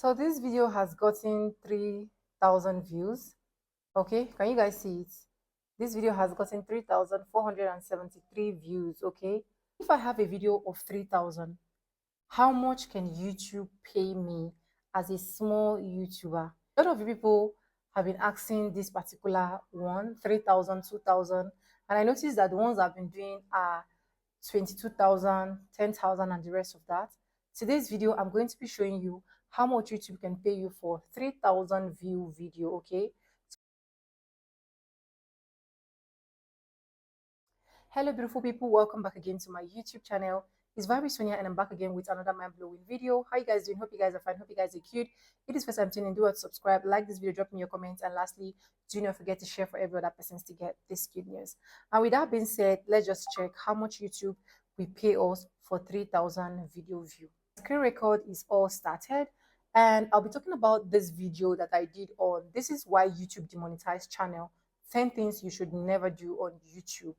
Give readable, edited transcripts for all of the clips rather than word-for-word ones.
So this video has gotten 3,000 views. Okay, can you guys see it? This video has gotten 3,473 views. Okay, if I have a video of 3,000, how much can YouTube pay me as a small YouTuber? A lot of people have been asking this particular one, 3,000, 2,000, and I noticed that the ones I've been doing are 22,000, 10,000, and the rest of that. Today's video, I'm going to be showing you how much YouTube can pay you for 3,000 view video. Okay. Hello beautiful people, welcome back again to my YouTube channel. It's Sonia and I'm back again with another mind-blowing video. How you guys doing? Hope you guys are fine. Hope you guys are cute. If it is first time tuning in, do subscribe, like this video, drop me your comments, and lastly, do not forget to share for every other person to get this good news. And with that being said, let's just check how much YouTube will pay us for 3,000 video view. Screen record is all started, and I'll be talking about this video that I did on this is why YouTube demonetized channel, 10 things you should never do on YouTube.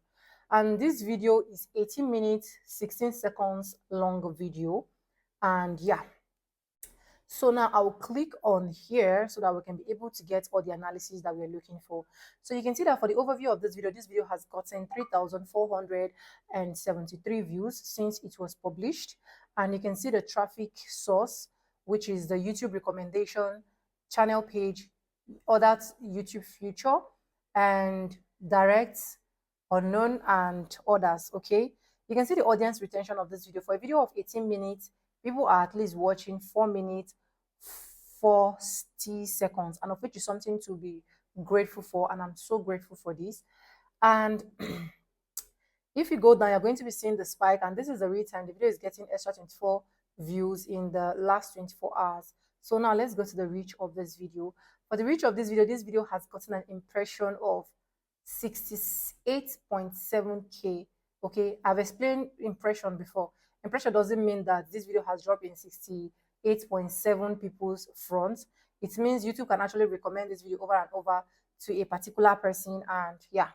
And this video is 18 minutes 16 seconds long video. And yeah, so now I'll click on here so that we can be able to get all the analysis that we're looking for. So you can see that for the overview of this video has gotten 3,473 views since it was published. And you can see the traffic source, which is the YouTube recommendation, channel page, other YouTube feature, and direct, unknown, and others. Okay, you can see the audience retention of this video. For a video of 18 minutes, people are at least watching 4 minutes 40 seconds, and of which is something to be grateful for, and I'm so grateful for this. And if you go down, you're going to be seeing the spike, and this is the real time. The video is getting extra 24 views in the last 24 hours. So now let's go to the reach of this video. For the reach of this video has gotten an impression of 68.7k. Okay, I've explained impression before. Impression doesn't mean that this video has dropped in 68.7 people's front. It means YouTube can actually recommend this video over and over to a particular person. And yeah,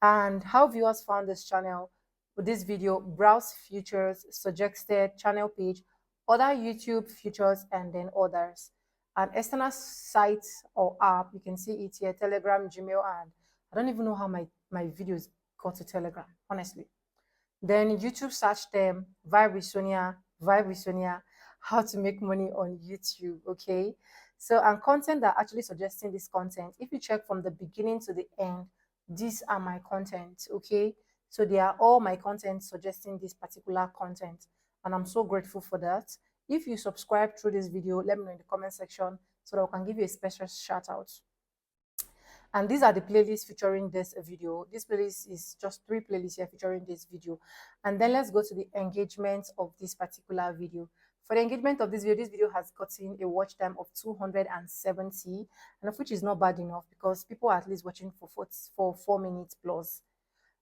and how viewers found this channel with this video: browse features, suggested, channel page, other YouTube features, and then others. An external site or app, you can see it here: Telegram, Gmail, and I don't even know how my videos got to Telegram, honestly. Then YouTube search term, Vibe with Sonia, how to make money on YouTube. Okay, so and content that actually suggesting this content. If you check from the beginning to the end, these are my content. Okay, so they are all my content suggesting this particular content, and I'm so grateful for that. If you subscribe through this video, let me know in the comment section so that I can give you a special shout out. And these are the playlists featuring this video. This playlist is just 3 playlists here featuring this video. And then let's go to the engagement of this particular video. For the engagement of this video has gotten a watch time of 270, and of which is not bad enough because people are at least watching for 4 minutes plus.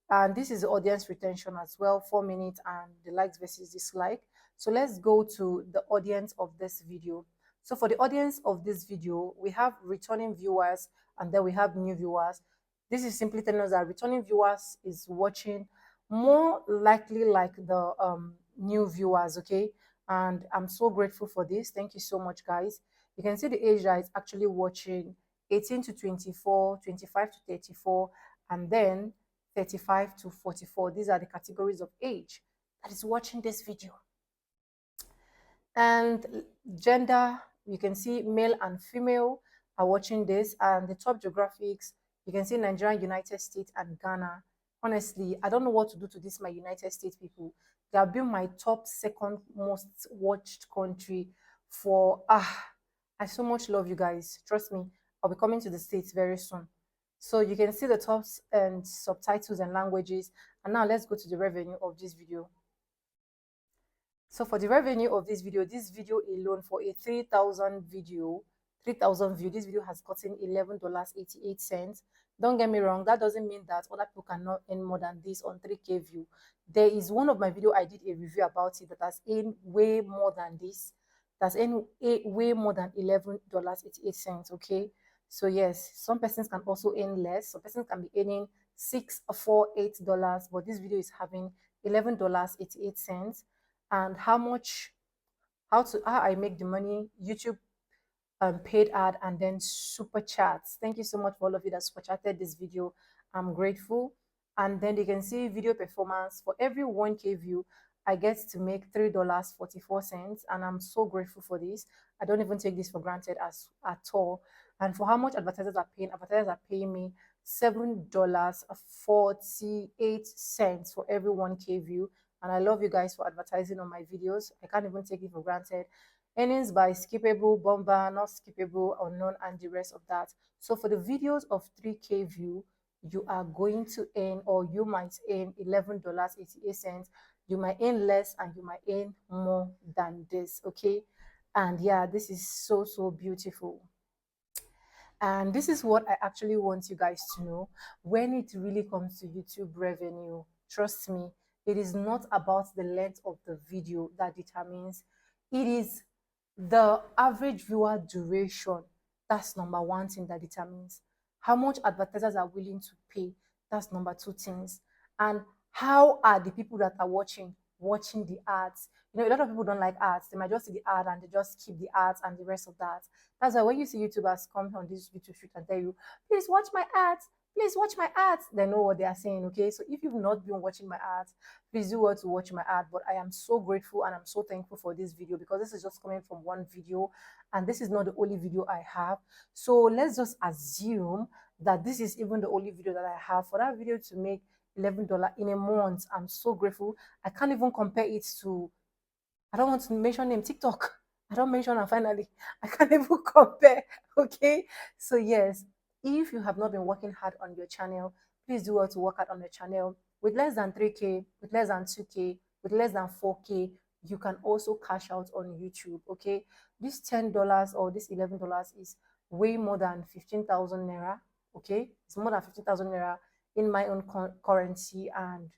And this is audience retention as well, 4 minutes, and the likes versus dislike. So let's go to the audience of this video. So for the audience of this video, we have returning viewers, and then we have new viewers. This is simply telling us that returning viewers is watching more likely like the new viewers. Okay, and I'm so grateful for this. Thank you so much, guys. You can see the age that is actually watching: 18 to 24, 25 to 34, and then 35 to 44. These are the categories of age that is watching this video. And gender, you can see male and female are watching this. And the top geographics, you can see Nigeria, United States, and Ghana. Honestly, I don't know what to do to this my United States people. They have been my top 2nd most watched country for I so much love you guys. Trust me, I'll be coming to the States very soon. So you can see the tops and subtitles and languages. And now let's go to the revenue of this video. So for the revenue of this video alone, for a 3,000 view, this video has gotten $11.88. Don't get me wrong, that doesn't mean that other people cannot earn more than this on 3K view. There is one of my video I did a review about it that has earned way more than this. That's earned way more than $11.88. Okay, so yes, some persons can also earn less. Some persons can be earning $6, $4, $8, but this video is having $11.88. And how much how I make the money, YouTube paid ad, and then super chats. Thank you so much for all of you that super chatted this video. I'm grateful. And then you can see video performance. For every 1K view, I get to make $3.44, and I'm so grateful for this. I don't even take this for granted as at all. And for how much advertisers are paying me $7.48 for every 1K view. And I love you guys for advertising on my videos. I can't even take it for granted. Earnings by skippable, bomber, not skippable, unknown, and the rest of that. So for the videos of 3K view, you are going to earn, or you might earn $11.88. You might earn less and you might earn more than this, okay? And yeah, this is so, so beautiful. And this is what I actually want you guys to know. When it really comes to YouTube revenue, trust me, it is not about the length of the video that determines. It is the average viewer duration. That's number one thing that determines. How much advertisers are willing to pay. That's number two things. And how are the people that are watching the ads? You know, a lot of people don't like ads. They might just see the ad and they just keep the ads and the rest of that. That's why when you see YouTubers come on this YouTube shoot and tell you, please watch my ads, please watch my ads, they know what they are saying, okay? So if you've not been watching my ads, please do want to watch my ad. But I am so grateful and I'm so thankful for this video, because this is just coming from one video and this is not the only video I have. So let's just assume that this is even the only video that I have. For that video to make $11 in a month, I'm so grateful. I can't even compare it to, I don't want to mention name, TikTok. I don't mention, and finally, I can't even compare. Okay. So yes, if you have not been working hard on your channel, please do well to work hard on your channel. With less than 3K, with less than 2K, with less than 4K, you can also cash out on YouTube. Okay. This $10 or this $11 is way more than 15,000 naira. Okay. It's more than 15,000 naira in my own currency, and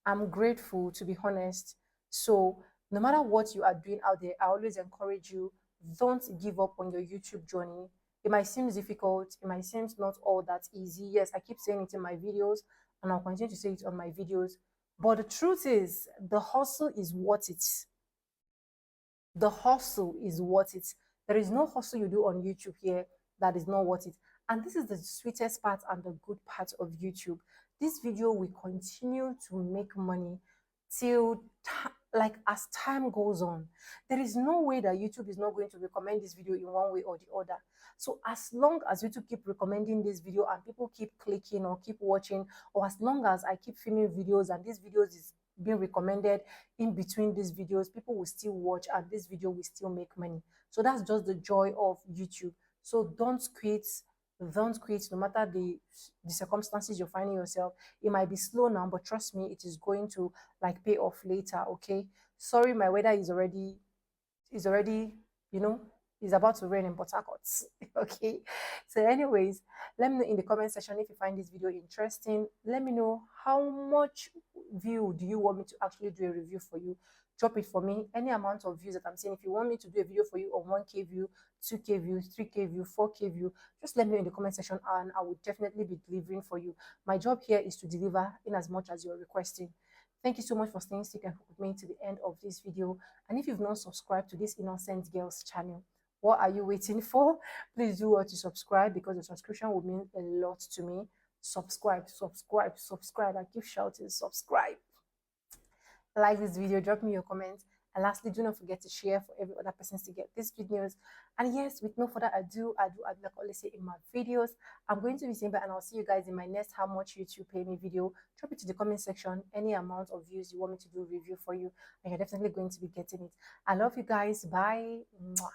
I'm grateful, to be honest. So no matter what you are doing out there, I always encourage you, don't give up on your YouTube journey. It might seem difficult, it might seem not all that easy. Yes, I keep saying it in my videos and I'll continue to say it on my videos. But the truth is, the hustle is worth it. The hustle is worth it. There is no hustle you do on YouTube here that is not worth it. And this is the sweetest part and the good part of YouTube. This video will continue to make money till like as time goes on. There is no way that YouTube is not going to recommend this video in one way or the other. So as long as YouTube keep recommending this video and people keep clicking or keep watching, or as long as I keep filming videos and these videos is being recommended in between these videos, people will still watch and this video will still make money. So that's just the joy of YouTube. So don't quit. Don't quit, no matter the circumstances you're finding yourself. It might be slow now, but trust me, it is going to like pay off later. Okay. Sorry, my weather is already, you know, it's about to rain in Port Harcourt. Okay. So anyways, let me know in the comment section if you find this video interesting. Let me know how much view do you want me to actually do a review for you. Drop it for me. Any amount of views that I'm seeing. If you want me to do a video for you on 1K view, 2K view, 3K view, 4K view, just let me know in the comment section and I will definitely be delivering for you. My job here is to deliver in as much as you're requesting. Thank you so much for staying stick and with me to the end of this video. And if you've not subscribed to this Innocent Girls channel, what are you waiting for? Please do well to subscribe, because the subscription will mean a lot to me. Subscribe, subscribe, subscribe. I keep shouting subscribe. Like this video, drop me your comments, and lastly, do not forget to share for every other person to get these videos. And yes, with no further ado, like I always say in my videos, I'm going to be saying bye, and I'll see you guys in my next How Much YouTube Pay Me video. Drop it to the comment section, any amount of views you want me to do review for you, and you're definitely going to be getting it. I love you guys. Bye. Mwah.